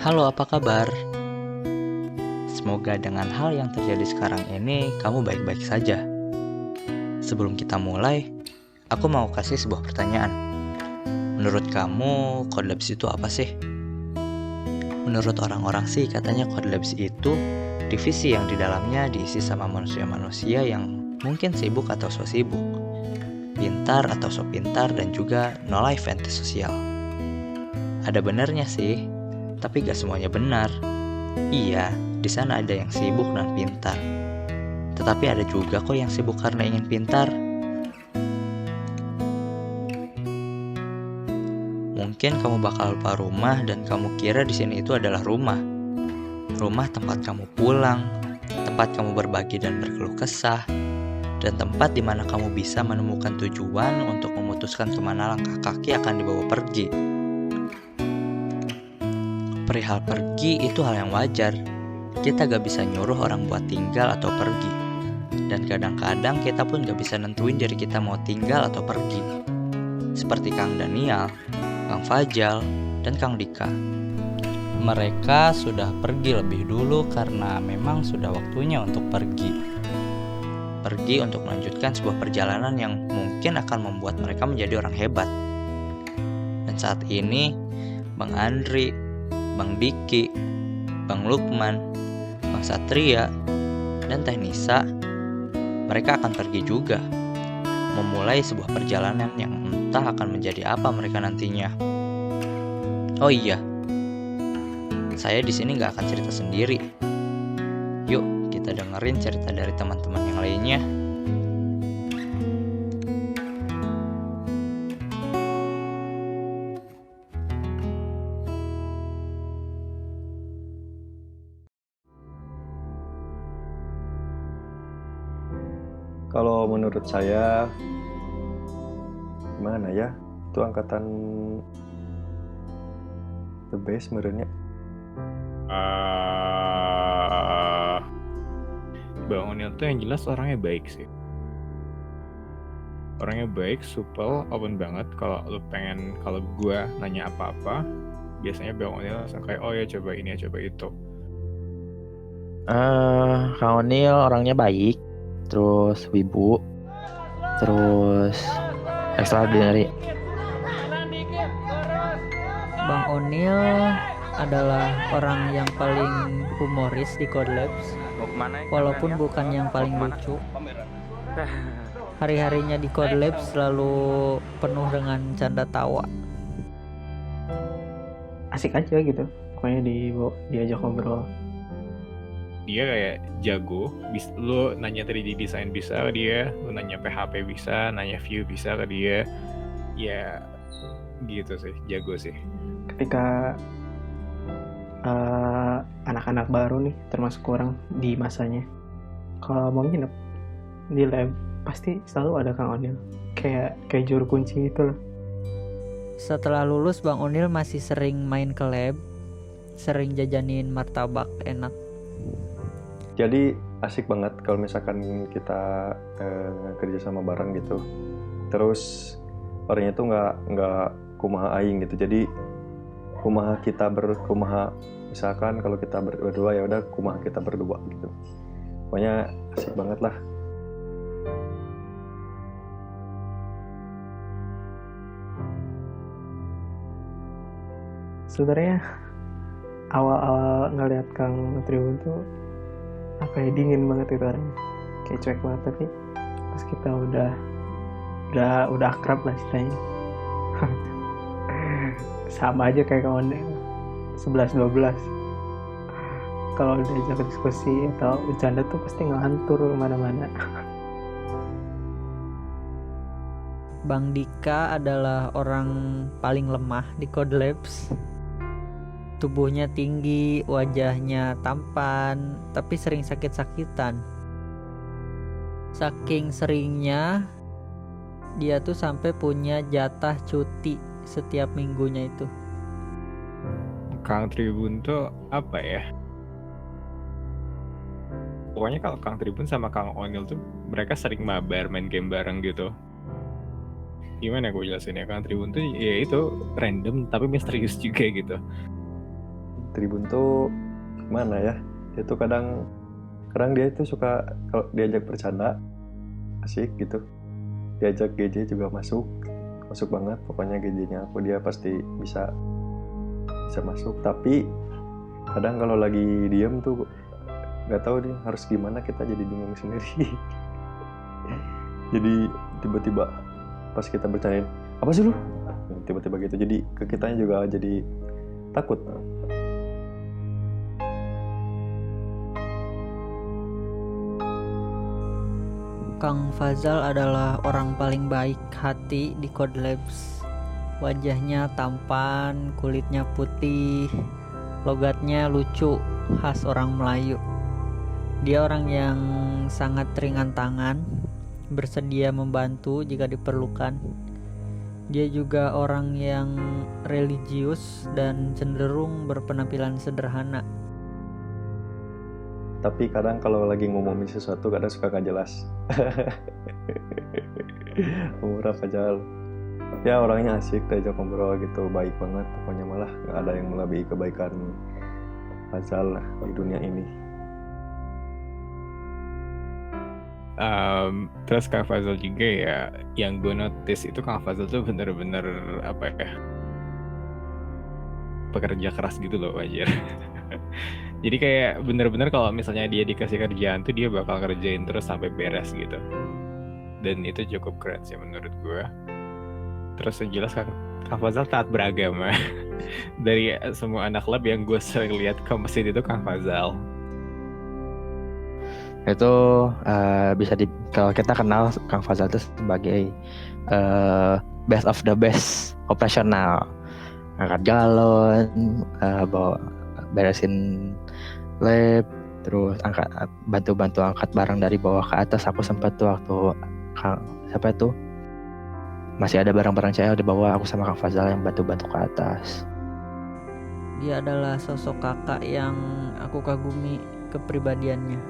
Halo, apa kabar? Semoga dengan hal yang terjadi sekarang ini kamu baik-baik saja. Sebelum kita mulai, aku mau kasih sebuah pertanyaan. Menurut kamu, Code Labs itu apa sih? Menurut orang-orang sih katanya Code Labs itu divisi yang di dalamnya diisi sama manusia-manusia yang mungkin sibuk atau so sibuk, pintar atau so pintar, dan juga no life antisosial. Ada benarnya sih, tapi gak semuanya benar. Iya, di sana ada yang sibuk dan pintar. Tetapi ada juga kok yang sibuk karena ingin pintar. Mungkin kamu bakal lupa rumah dan kamu kira di sini itu adalah rumah. Rumah tempat kamu pulang, tempat kamu berbagi dan berkeluh kesah, dan tempat di mana kamu bisa menemukan tujuan untuk memutuskan kemana langkah kaki akan dibawa pergi. Perihal pergi itu hal yang wajar. Kita gak bisa nyuruh orang buat tinggal atau pergi. Dan kadang-kadang kita pun gak bisa nentuin diri kita mau tinggal atau pergi. Seperti Kang Daniel, Kang Fajal, dan Kang Dika. Mereka sudah pergi lebih dulu karena memang sudah waktunya untuk pergi. Pergi untuk melanjutkan sebuah perjalanan yang mungkin akan membuat mereka menjadi orang hebat. Dan saat ini, Bang Andri, Bang Diki, Bang Lukman, Bang Satria, dan Teh Nisa, mereka akan pergi juga, memulai sebuah perjalanan yang entah akan menjadi apa mereka nantinya. Oh iya, saya di sini nggak akan cerita sendiri. Yuk, kita dengerin cerita dari teman-teman yang lainnya. Kalau menurut saya, gimana ya? Itu angkatan the best merenya. Bang Onil tuh yang jelas orangnya baik sih. Orangnya baik, supel, open banget. Kalau gue nanya apa-apa, biasanya Bang Onil langsung kayak, oh ya coba ini ya coba itu. Kang Onil orangnya baik, terus wibu, terus extraordinary. Bang Onil adalah orang yang paling humoris di Code Labs, walaupun bukan yang paling lucu. Hari-harinya di Code Labs selalu penuh dengan canda tawa. Asik aja gitu, pokoknya diajak ngobrol. Dia kayak jago, lu nanya 3D design bisa ke dia, lu nanya PHP bisa, nanya view bisa ke dia. Ya gitu sih, jago sih. Ketika anak-anak baru nih, termasuk orang di masanya, kalau mau nginep di lab pasti selalu ada Kang Onil, kayak juru kunci gitu loh. Setelah lulus, Bang Onil masih sering main ke lab, sering jajanin martabak enak. Jadi asik banget kalau misalkan kita kerja sama bareng gitu. Terus orangnya tuh nggak kumaha aing gitu. Jadi kumaha misalkan kalau kita berdua ya udah kumaha kita berdua gitu. Pokoknya asik banget lah. Sebenarnya awal-awal ngeliat Kang Tribun tuh dingin banget itu orangnya, kayak cuek banget. Tapi pas kita udah akrab lah ceritanya. Sama aja kayak Kang Onil, 11-12. Kalau udah ajak diskusi atau bercanda tuh pasti ngelantur kemana-mana. Bang Dika adalah orang paling lemah di Code Labs. Tubuhnya tinggi, wajahnya tampan, tapi sering sakit-sakitan. Saking seringnya, dia tuh sampai punya jatah cuti setiap minggunya itu. Kang Tribun tuh apa ya? Pokoknya kalau Kang Tribun sama Kang Onil tuh mereka sering mabar main game bareng gitu. Gimana gue jelasin ya, Kang Tribun tuh ya itu random tapi misterius juga gitu. Tribun tuh gimana ya, dia tuh kadang dia itu suka kalau diajak bercanda asik gitu, diajak GJ juga masuk banget, pokoknya GJ-nya aku dia pasti bisa masuk. Tapi kadang kalau lagi diem tuh nggak tahu nih harus gimana, kita jadi bingung sendiri. Jadi tiba-tiba pas kita bercandain, apa sih lu? Tiba-tiba gitu, jadi ke kitanya juga jadi takut. Kang Fazal adalah orang paling baik hati di Code Labs. Wajahnya tampan, kulitnya putih, logatnya lucu, khas orang Melayu. Dia orang yang sangat ringan tangan, bersedia membantu jika diperlukan. Dia juga orang yang religius dan cenderung berpenampilan sederhana. Tapi kadang kalau lagi ngomongin sesuatu kadang suka gak jelas. Umur apa jauh. Ya orangnya asik, diajak ngobrol gitu, baik banget. Pokoknya malah gak ada yang melebihi kebaikan Fazal lah di dunia ini. Terus Kang Fazal juga ya, yang gue notice itu Kang Fazal tuh bener-bener apa ya, pekerja keras gitu loh, wajar. Jadi kayak bener-bener kalau misalnya dia dikasih kerjaan tuh dia bakal kerjain terus sampai beres gitu. Dan itu cukup keren sih menurut gue. Terus yang jelas Kang Fazal taat beragama. Dari semua anak lab yang gue sering lihat ke masjid itu Kang Fazal. Itu bisa kalau kita kenal Kang Fazal itu sebagai best of the best operasional, angkat galon, bawa beresin lab, terus bantu angkat barang dari bawah ke atas. Aku sempat tuh waktu siapa itu masih ada barang-barang CL di bawah, aku sama Kang Fazal yang bantu ke atas. Dia adalah sosok kakak yang aku kagumi kepribadiannya.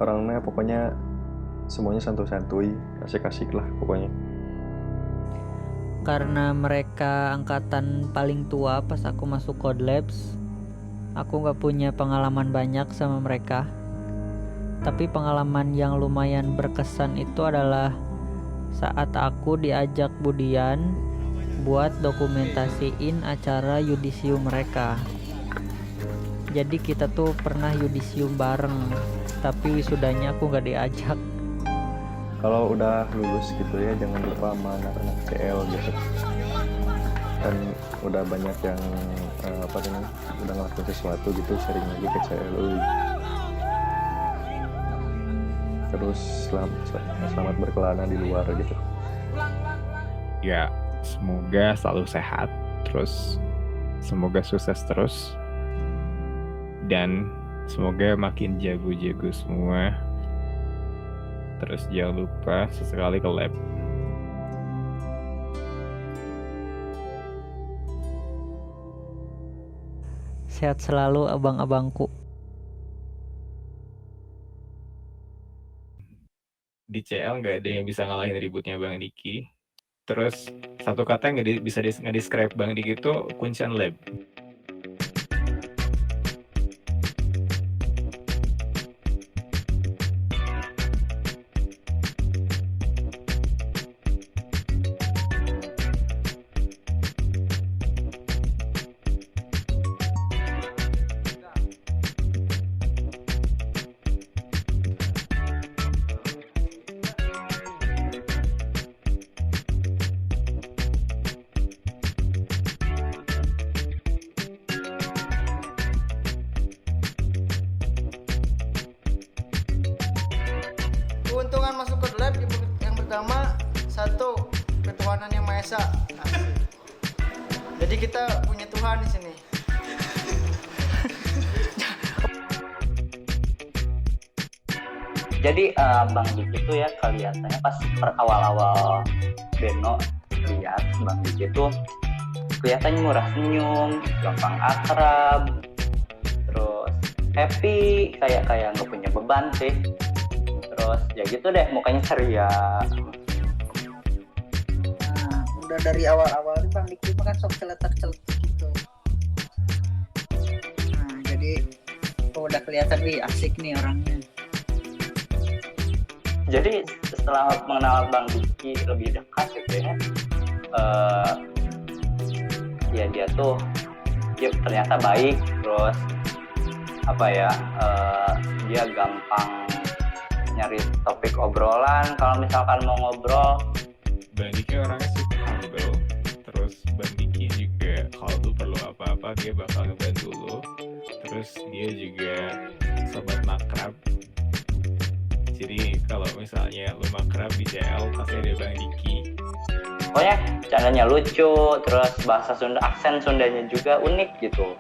Orangnya pokoknya semuanya santuy-santuy, asik-asik lah pokoknya. Karena mereka angkatan paling tua pas aku masuk Code Labs, aku gak punya pengalaman banyak sama mereka. Tapi pengalaman yang lumayan berkesan itu adalah saat aku diajak Budian buat dokumentasiin acara yudisium mereka. Jadi kita tuh pernah yudisium bareng, tapi wisudanya aku gak diajak. Kalau udah lulus gitu ya, jangan lupa sama anak-anak CL gitu. Dan udah banyak yang udah ngelakuin sesuatu gitu, sharing lagi ke CL. Terus selamat berkelana di luar gitu. Ya, semoga selalu sehat, terus semoga sukses terus, dan semoga makin jago-jago semua. Terus jangan lupa sesekali ke lab. Sehat selalu abang-abangku. Di CL nggak ada yang bisa ngalahin ributnya Bang Diki. Terus satu kata yang bisa nge-describe Bang Diki itu kuncian lab. Keuntungan masuk ke lab yang pertama, satu, ketuhanan yang Maha Esa. Jadi kita punya Tuhan di sini. Jadi Bang Diki itu ya kelihatannya pas awal-awal Beno lihat Bang Diki itu kelihatannya murah senyum, gampang akrab, terus happy, kayak nggak punya beban sih. Terus terus ya gitu deh mukanya ceria. Nah, udah dari awal-awal nih Bang Diki mah kan sok celetak-celetuk gitu. Nah, jadi udah kelihatan wih asik nih orangnya. Jadi setelah mengenal Bang Diki lebih dekat gitu ya, ya dia tuh ya ternyata baik, terus apa ya, dia gampang nyari topik obrolan kalau misalkan mau ngobrol. Bang Diki orangnya super humble, terus Bang Diki juga kalau tuh perlu apa-apa dia bakal ngebantu lo, terus dia juga sobat makrab. Jadi kalau misalnya lo makrab di JL pasti ada Bang Diki. Pokoknya candanya lucu, terus bahasa Sunda, aksen Sundanya juga unik gitu.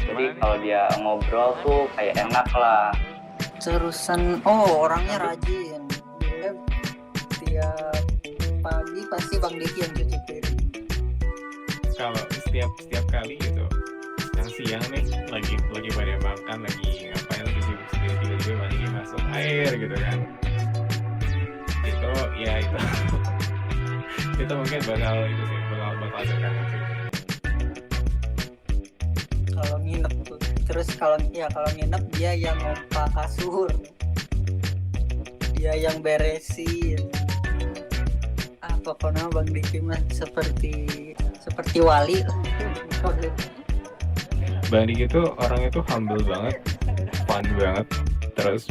Jadi kalau dia ngobrol tuh kayak enak lah. Terusan orangnya rajin. Dia tiap pagi pasti Bang Diki yang cuci piring. Kalau setiap kali gitu, yang siang nih lagi pada makan, lagi ngapain, lagi sibuk sendiri, tiba-tiba Bang Diki masuk air gitu kan. Itu ya itu itu mungkin bakal ada kangen sih. Kalau nginep tuh. Terus kalau nginep dia yang ngompa kasur. Dia yang beresin. Pokoknya Bang Diki mah seperti wali lah. Bang Diki tuh orangnya tuh humble banget, fun banget, terus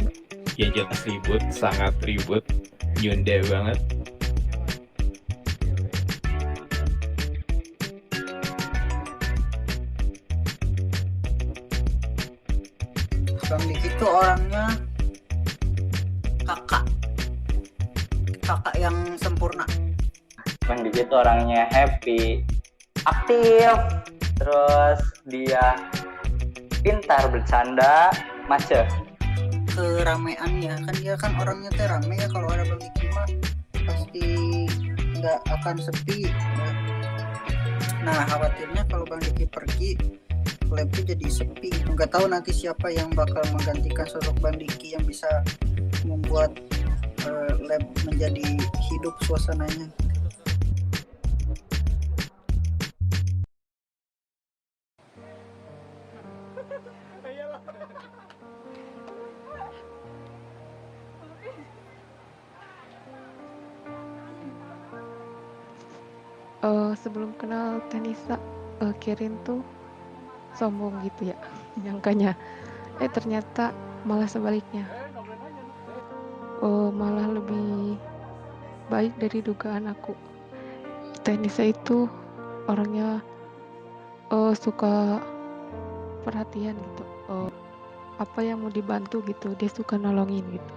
ya jelas ribut, sangat ribut, nyunda banget. Bang Diki tuh orangnya kakak yang sempurna. Bang Diki tuh orangnya happy, aktif, terus dia pintar bercanda, macet. Kerameannya kan dia kan orangnya teh rame ya, kalau ada Bang Diki mah pasti nggak akan sepi ya. Nah khawatirnya kalau Bang Diki pergi labnya jadi sepi, nggak tahu nanti siapa yang bakal menggantikan sosok Bang Diki yang bisa membuat lab menjadi hidup suasananya. Sebelum kenal Tenisa, Kirin tuh sombong gitu ya nyangkanya, ternyata malah sebaliknya, malah lebih baik dari dugaan aku. Tenisa itu orangnya suka perhatian gitu, apa yang mau dibantu gitu dia suka nolongin gitu.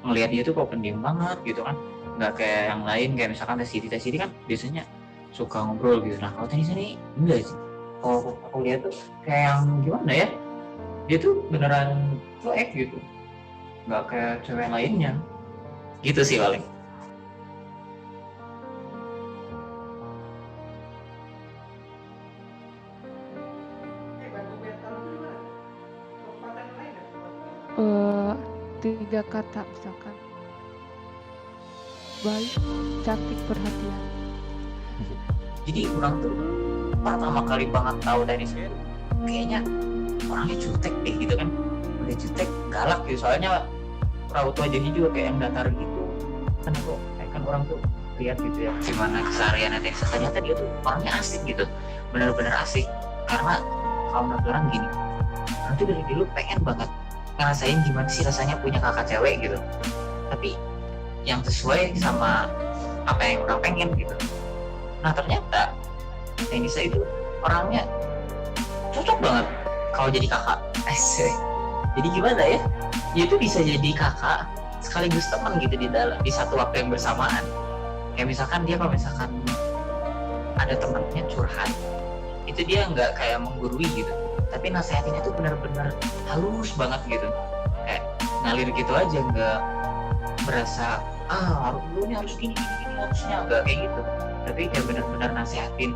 Ngelihat dia tuh kok pendiam banget gitu kan, nggak kayak yang lain, kayak misalkan Teh Siti kan biasanya suka ngobrol gitu. Nah kalau Tenisa ini enggak sih, kalau aku lihat tuh kayak yang gimana ya, dia tuh beneran cuek gitu, nggak kayak cewek lainnya gitu sih paling. Tiga kata misalkan baik, cantik, perhatian. Jadi orang tuh pertama kali banget tahu Tenisa kayaknya orangnya jutek deh gitu kan, udah jutek, galak gitu. Soalnya raut wajahnya juga kayak yang datar gitu kan. Aku kan orang tuh lihat gitu ya gimana kesehariannya Tenisa, ternyata dia tuh orangnya asik gitu, bener-bener asik. Karena kalau menurut orang gini, nanti dari dulu pengen banget ngerasain gimana sih rasanya punya kakak cewek gitu, tapi yang sesuai sama apa yang orang pengen gitu. Nah ternyata Tenisa itu orangnya cocok banget kalau jadi kakak. Asik. Jadi gimana ya, dia tuh bisa jadi kakak sekaligus teman gitu di satu waktu yang bersamaan. Kayak misalkan dia kalau misalkan ada temannya curhat, itu dia nggak kayak menggurui gitu, tapi nasihatinnya tuh benar-benar halus banget gitu, kayak ngalir gitu aja, nggak berasa lu ini harus gini harusnya, nggak kayak gitu, tapi kayak benar-benar nasihatin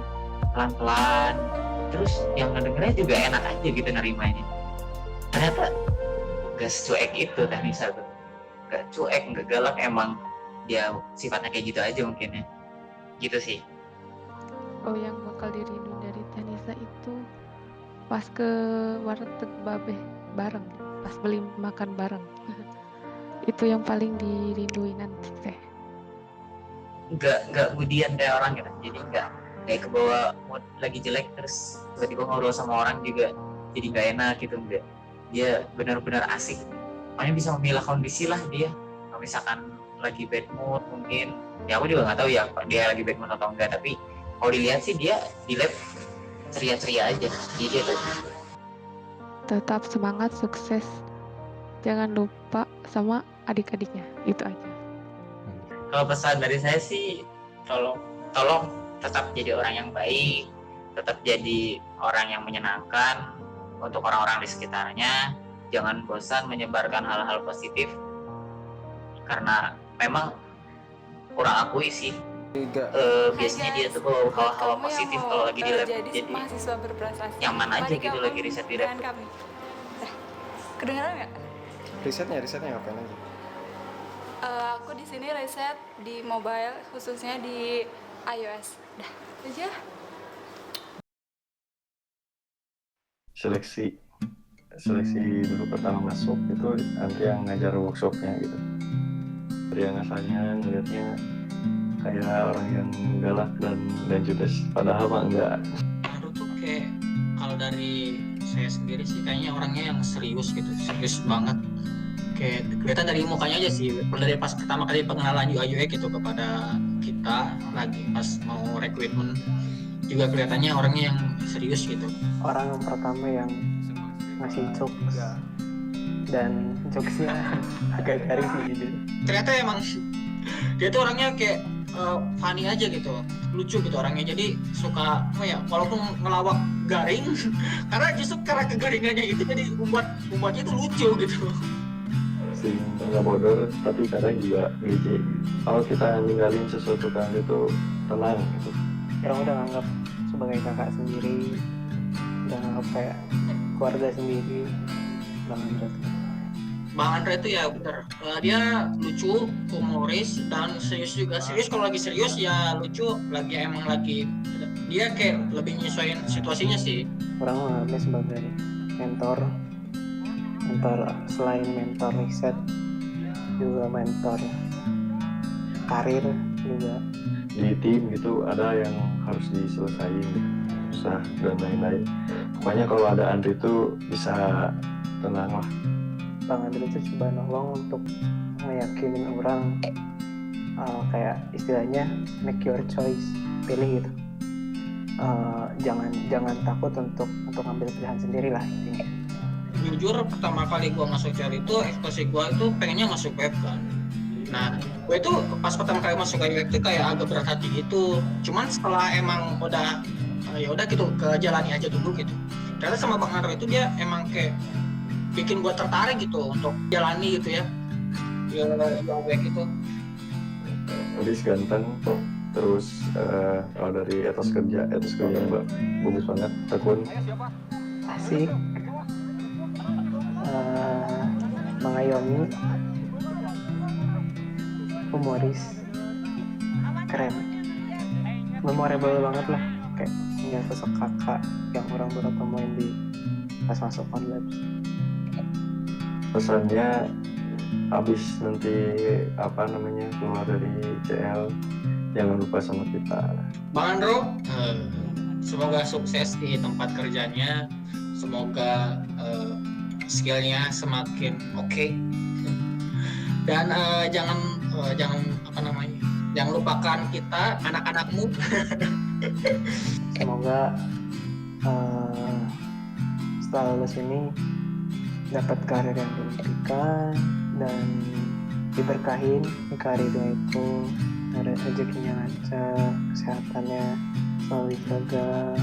pelan-pelan, terus yang ngedengernya juga enak aja gitu nerimanya. Ternyata gak secuek itu Tenisa tuh. nggak cuek, nggak galak, emang dia sifatnya kayak gitu aja mungkin ya. Gitu sih. Oh, yang bakal dirindu dari Tanisa itu pas ke warteg Babe bareng, pas beli makan bareng. Itu yang paling dirindui nanti teh. Nggak budian kayak orang gitu, jadi nggak kayak kebawa mood lagi jelek terus tiba-tiba ngobrol sama orang juga jadi nggak enak gitu, enggak. Dia benar-benar asik, makanya bisa memilah kondisi lah dia. Kalau misalkan lagi bad mood mungkin, ya aku juga nggak tahu ya dia lagi bad mood atau enggak, tapi kalau dilihat sih dia di lab ceria-ceria aja. Jadi dia tuh Tetap semangat, sukses. Jangan lupa sama adik-adiknya. Itu aja. kalau pesan dari saya sih, tolong tetap jadi orang yang baik, tetap jadi orang yang menyenangkan untuk orang-orang di sekitarnya. Jangan bosan menyebarkan hal-hal positif, karena memang kurang akui sih. Biasanya dia tuh bawa hawa-hawa positif kalau lagi di lab, jadi mahasiswa berprestasi. nyaman aja Mari gitu gabung lagi riset di lab. dengan kami. Kedengeran nggak? Risetnya ngapain aja? Aku di sini riset di mobile, khususnya di iOS. Dah, aja. Seleksi dulu pertama masuk itu nanti yang ngajar workshopnya gitu. Dia asalnya ngeliatnya kayak orang yang galak dan judes, padahal mah enggak. Aduh tuh kayak kalau dari saya sendiri sih kayaknya orangnya yang serius gitu, serius banget. Kayak kelihatan dari mukanya aja sih, dari pas pertama kali pengenalan UI UX gitu kepada kita lagi pas mau recruitment juga kelihatannya orangnya yang serius gitu. Orang yang pertama yang ngasih jokes dan jokesnya agak garing sih jujur. Ternyata emang dia tuh orangnya kayak funny aja gitu, lucu gitu orangnya. Jadi suka walaupun ngelawak garing karena justru karena kegaringannya itu jadi membuatnya itu lucu gitu. Sing nggak bodoh tapi kadang juga ngece. Kalau kita ninggalin sesuatu kan itu tenang gitu. Orang udah nganggap sebagai kakak sendiri, udah nganggap kayak keluarga sendiri. Bang Andre itu ya bener, dia lucu, humoris, dan serius juga. Serius kalau lagi serius ya lucu, emang lagi dia kayak lebih nyesuaiin situasinya sih. Orang menganggapnya sebagai mentor selain mentor riset juga mentor karir juga. Di tim gitu ada yang harus diselesaikan, susah dan lain-lain. Pokoknya kalau ada Andri itu bisa tenang lah. Bang Andri itu coba nolong untuk meyakinin orang, kayak istilahnya make your choice, pilih gitu. Jangan takut untuk ngambil pilihan sendiri lah intinya. Jujur pertama kali gue masuk CL itu ekspresi gue itu pengennya masuk web kan. Nah gue itu pas pertama kali masuk web itu kayak agak berat hati gitu. Cuman setelah emang udah ya udah gitu kejalani aja dulu gitu. Ternyata sama Bang Andro itu dia emang kayak bikin gue tertarik gitu untuk jalani gitu ya web itu. Habis ganteng, terus kalau dari etos kerja Mbak bagus banget, tekun. Asik. Mengayomi, humoris, keren, memorable banget lah, kayak punya sosok kakak yang orang baru temuin di pas masuk Labs. Pesannya habis nanti keluar dari CL jangan lupa sama kita. Bang Andro, semoga sukses di tempat kerjanya, semoga skillnya semakin oke. Dan jangan lupakan kita anak-anakmu. Semoga setelah lulus ini dapat karir yang diimpikan dan diberkahin di karirnya itu, ada rezekinya lancar, kesehatannya selalu dijaga.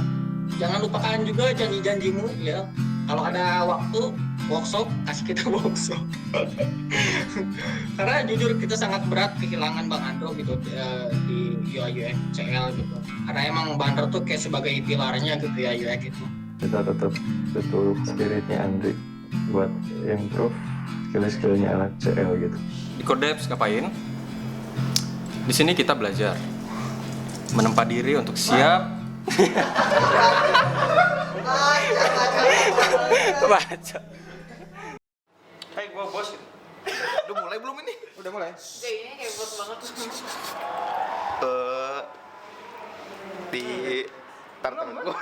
Jangan lupakan juga janji-janjimu ya. Kalau ada waktu workshop, kasih kita workshop. Karena jujur kita sangat berat kehilangan Bang Andro gitu di UI UX CL gitu. Karena emang Bang Andro tuh kayak sebagai pilarnya gitu ya UX itu. Kita tetap betul spiritnya Andri buat improve skill-skillnya anak CL gitu. Di Codeps ngapain? Di sini kita belajar menempa diri untuk siap baca. Hai, gua bos. Udah mulai belum ini? Udah mulai. Kayaknya kayak bos banget. Di taruh tangan gua.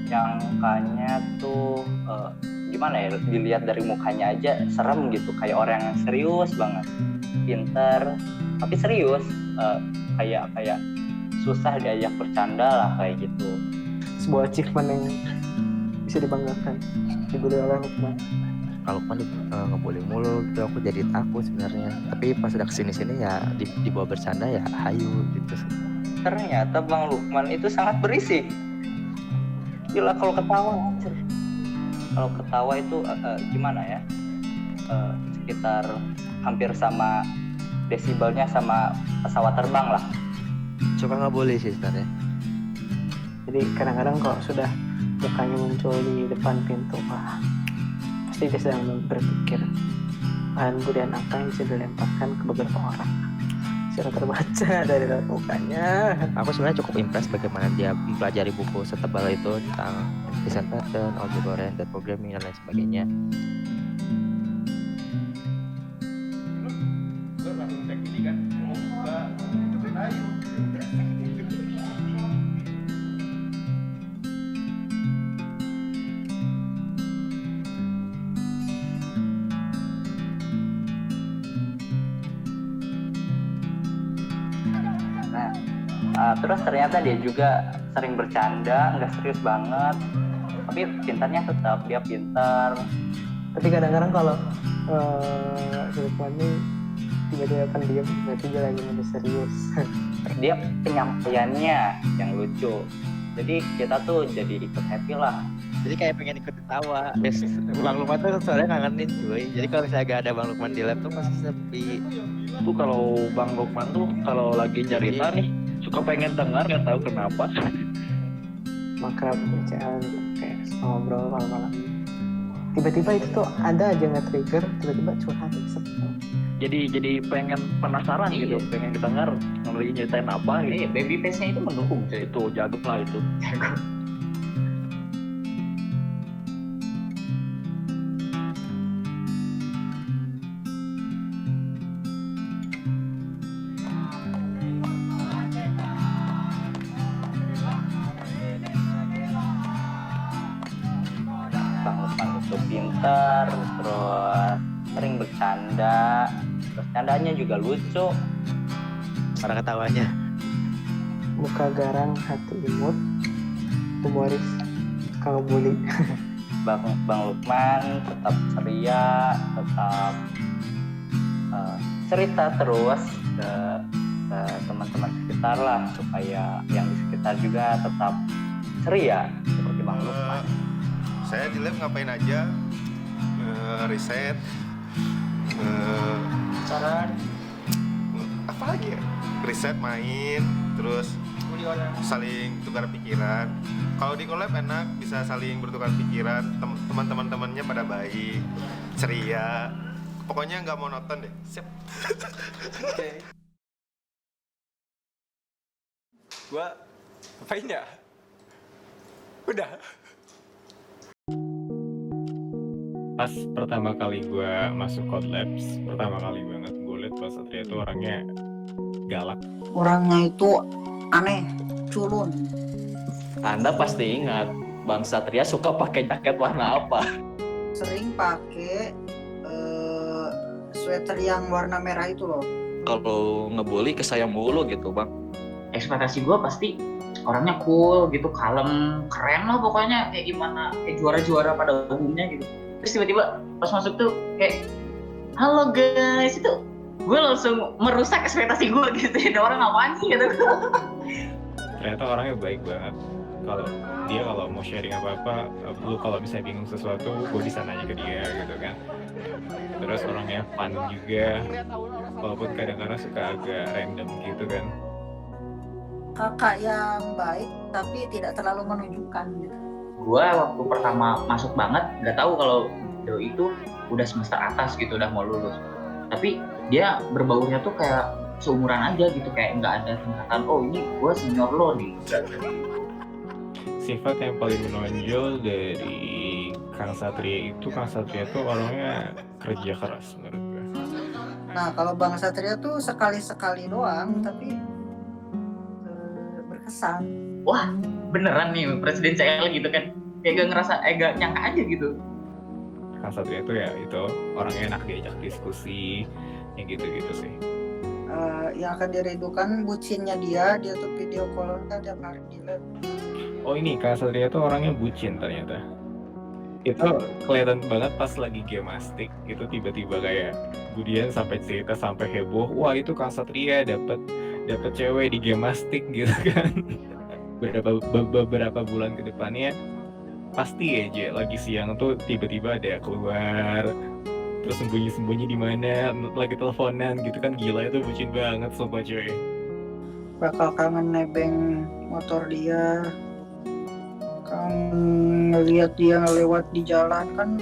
Nyangkanya tuh gimana ya, dilihat dari mukanya aja serem gitu, kayak orang yang serius banget, pinter tapi serius, kayak susah diajak bercanda lah kayak gitu. Sebuah achievement yang bisa dibanggakan dibeli oleh Lukman. Kalau Lukman ngebully mulu gitu, aku jadi takut sebenarnya. Tapi pas udah kesini ya dibawa bercanda ya hayu gitu. Ternyata Bang Lukman itu sangat berisik. Gila kalau ketawa, anjir. Kalau ketawa itu gimana ya? Sekitar hampir sama desibelnya sama pesawat terbang lah. Suka ngebully sih sebenarnya. Jadi kadang-kadang kalau sudah mukanya muncul di depan pintu, wah, pasti dia sedang berpikir bahan budian apa yang bisa dilemparkan ke beberapa orang. Secara terbaca dari raut mukanya. Aku sebenarnya cukup impress bagaimana dia mempelajari buku setebal itu tentang design pattern, object oriented programming dan lain sebagainya. Lu langsung cek ini kan, mau buka, ikutin aja. Terus ternyata dia juga sering bercanda, nggak serius banget, tapi pintarnya tetap, dia pintar. Tapi kadang-kadang kalau Lukman ini tiba-tiba pendiam, berarti dia lagi mau serius. Dia penyampaiannya yang lucu, jadi kita tuh jadi ikut happy lah. Jadi kayak pengen ikut ketawa. Bang Lukman tuh soalnya ngangenin cuy. Jadi kalau misalnya gak ada Bang Lukman di lab tuh pasti sepi. Tuh kalau Bang Lukman tuh kalau lagi cerita nih suka pengen dengar, nggak tahu kenapa. Maka pembicaraan kayak ngobrol malam-malam. Tiba-tiba itu tuh ada aja nge-trigger, tiba-tiba curhat. Jadi pengen penasaran gitu, pengen kedengar lagi nyeritain apa gitu. Iya, baby face-nya itu mendukung cuy. Itu jago lah itu. Jago. Bang Lukman itu pintar, terus sering bercanda, bercandanya juga lucu. Para ketawanya. Muka garang, hati imut, humoris, suka ngebully. Bang Lukman tetap ceria, tetap cerita terus ke teman-teman sekitar lah, supaya yang di sekitar juga tetap ceria seperti Bang Lukman. Saya di lab ngapain aja? Riset, Saran, apa lagi ya? Riset, main, terus saling tukar pikiran. Kalau di collab enak, bisa saling bertukar pikiran. Teman-temannya pada baik, ceria. Pokoknya nggak monoton deh. Siap. Oke. Gua ngapain ya? Udah. Pas pertama kali gue masuk Code Labs, pertama kali banget gue liat Bang Satria itu orangnya galak. Orangnya itu aneh, culun. Anda pasti ingat Bang Satria suka pakai jaket warna apa? Sering pakai sweater yang warna merah itu loh. Kalau ngebully ke saya mulu gitu Bang. Ekspektasi gue pasti orangnya cool gitu, kalem, keren lah pokoknya, kayak gimana, kayak juara-juara pada umumnya gitu. Terus tiba-tiba pas masuk tuh kayak halo guys, itu gue langsung merusak ekspektasi gue gitu. Ada orang apaan sih gitu. Ternyata orangnya baik banget. Kalau mau sharing apa-apa, lu kalau bisa bingung sesuatu, gue bisa nanya ke dia gitu kan. Terus orangnya fun juga, walaupun kadang-kadang suka agak random gitu kan. Kakak yang baik tapi tidak terlalu menunjukkan gitu. gua waktu pertama masuk banget nggak tahu kalau Do itu udah semester atas gitu, udah mau lulus. Tapi dia berbaurnya tuh kayak seumuran aja gitu, kayak nggak ada tingkatan, oh ini gua senior lo nih. Sifat yang paling menonjol dari Kang Satria tuh orangnya kerja keras menurut gue. Nah kalau Bang Satria tuh sekali-sekali doang tapi berkesan. Wah beneran nih presidensial gitu kan, kayak gak nyangka aja gitu. Kang Satria tuh ya itu orangnya enak diajak diskusi, yang gitu-gitu sih. Yang akan dirindukan bucinnya dia tuh video call kan tiap hari di lab. Oh ini Kang Satria tuh orangnya bucin ternyata. Itu kelihatan banget pas lagi gemastik itu tiba-tiba kayak Budian sampai cerita sampai heboh, wah itu Kang Satria dapat cewek di gemastik gitu kan. beberapa bulan ke depannya pasti aja lagi siang tuh tiba-tiba ada keluar terus sembunyi di mana lagi teleponan gitu kan, gila itu bucin banget sumpah cuy. Bakal kangen nebeng motor dia, kangen ngelihat dia ngelewat di jalan kan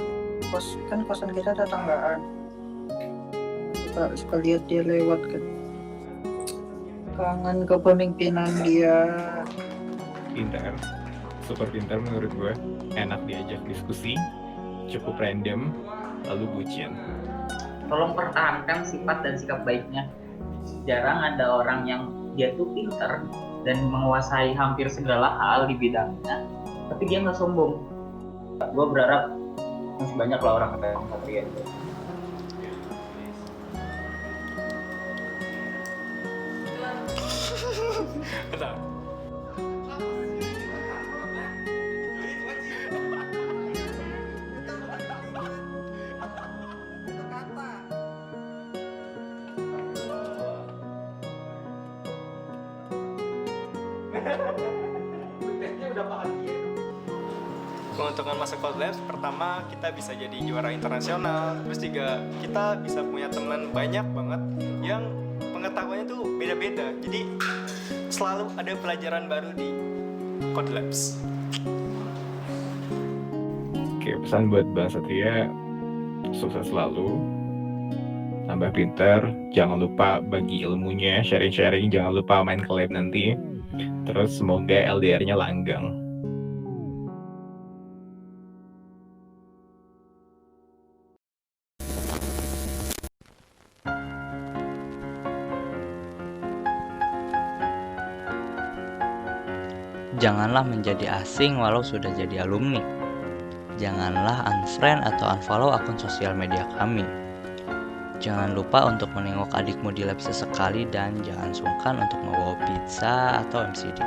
kosan kita tetanggaan, suka lihat dia lewat kan, kangen kepemimpinan dia. Pintar, super pintar menurut gue, enak diajak diskusi, cukup random, lalu bucin. Tolong pertahankan sifat dan sikap baiknya. Jarang ada orang yang dia tuh pintar dan menguasai hampir segala hal di bidangnya, tapi dia nggak sombong. Gue berharap masih banyak lah orang kayak Kang Satria itu. Keuntungan masuk Code Labs, pertama kita bisa jadi juara internasional, terus juga kita bisa punya teman banyak banget yang pengetahuannya tuh beda-beda, jadi selalu ada pelajaran baru di Code Labs. Oke, pesan buat Bang Satria, sukses selalu, tambah pintar, jangan lupa bagi ilmunya, sharing-sharing, jangan lupa main ke lab nanti, terus semoga LDR-nya langgeng. Janganlah menjadi asing walau sudah jadi alumni. Janganlah unfriend atau unfollow akun sosial media kami. Jangan lupa untuk menengok adikmu di lab sesekali dan jangan sungkan untuk membawa pizza atau MCD.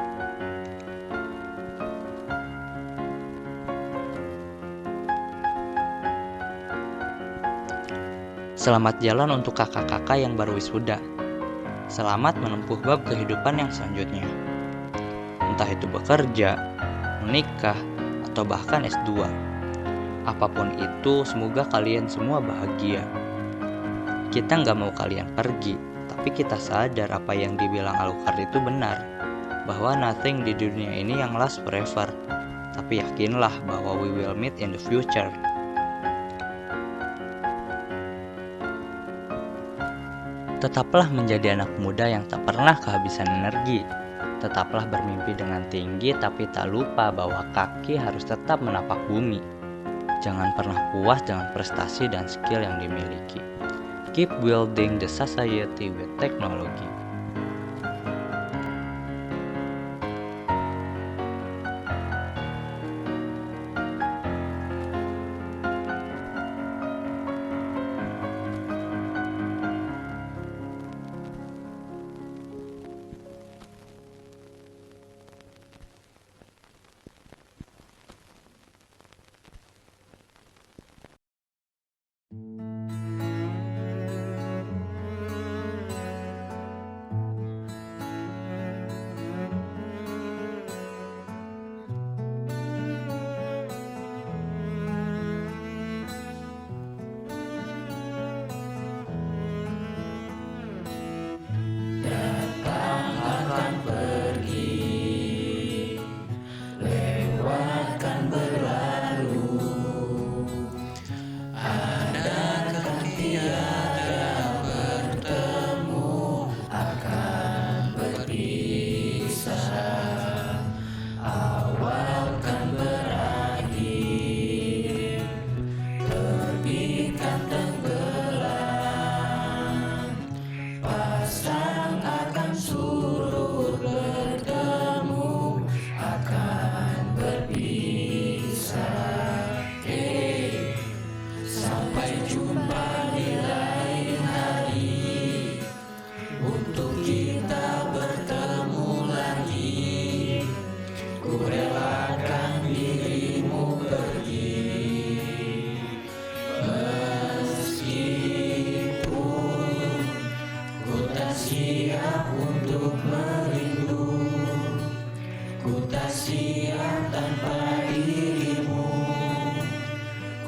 Selamat jalan untuk kakak-kakak yang baru wisuda. Selamat menempuh bab kehidupan yang selanjutnya. Entah itu bekerja, menikah, atau bahkan S2. Apapun itu, semoga kalian semua bahagia. Kita nggak mau kalian pergi, tapi kita sadar apa yang dibilang Alucard itu benar, bahwa nothing di dunia ini yang last forever. Tapi yakinlah bahwa we will meet in the future. Tetaplah menjadi anak muda yang tak pernah kehabisan energi. Tetaplah bermimpi dengan tinggi, tapi tak lupa bahwa kaki harus tetap menapak bumi. Jangan pernah puas dengan prestasi dan skill yang dimiliki. Keep building the society with technology.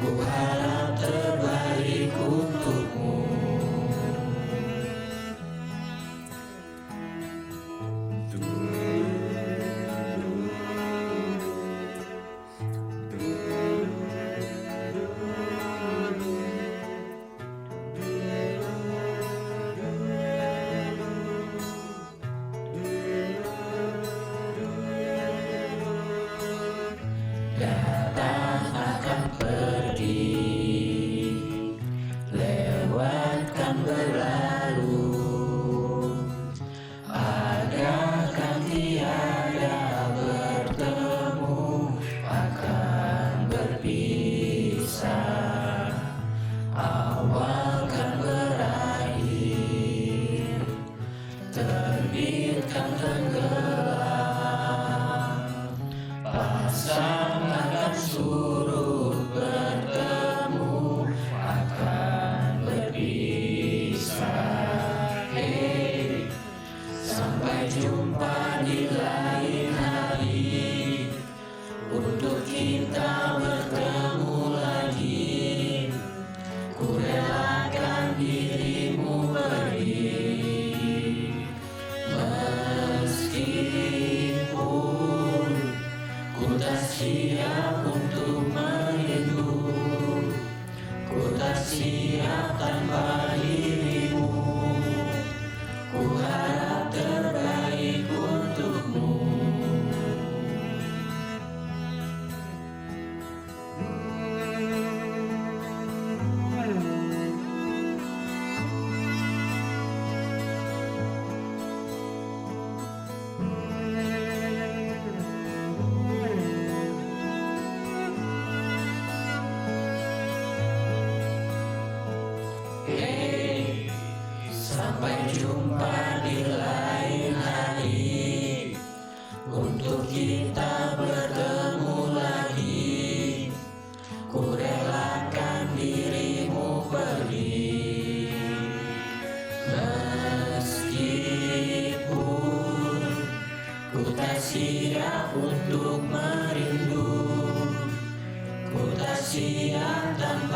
Ku harap terbaik untukmu. Datang akan pergi, lewatkan berlalu, ada kan tiada bertemu, akan berpisah, awal kan berakhir, terbit kan tenggelam, pasang akan surut bertemu, akan berpisah. Hey, sampai jumpa di lain hari, untuk kita bertemu lagi. Ku relakan dirimu pergi, meskipun ku tak siap untuk merindu, ku tak siap tanpa dirimu. Ku harap terbaik untukmu. Hey, sampai jumpa di lain hari, untuk kita bertemu lagi. Ku relakan dirimu pergi, meskipun ku tak siap untuk merindu, ku tak siap tanpa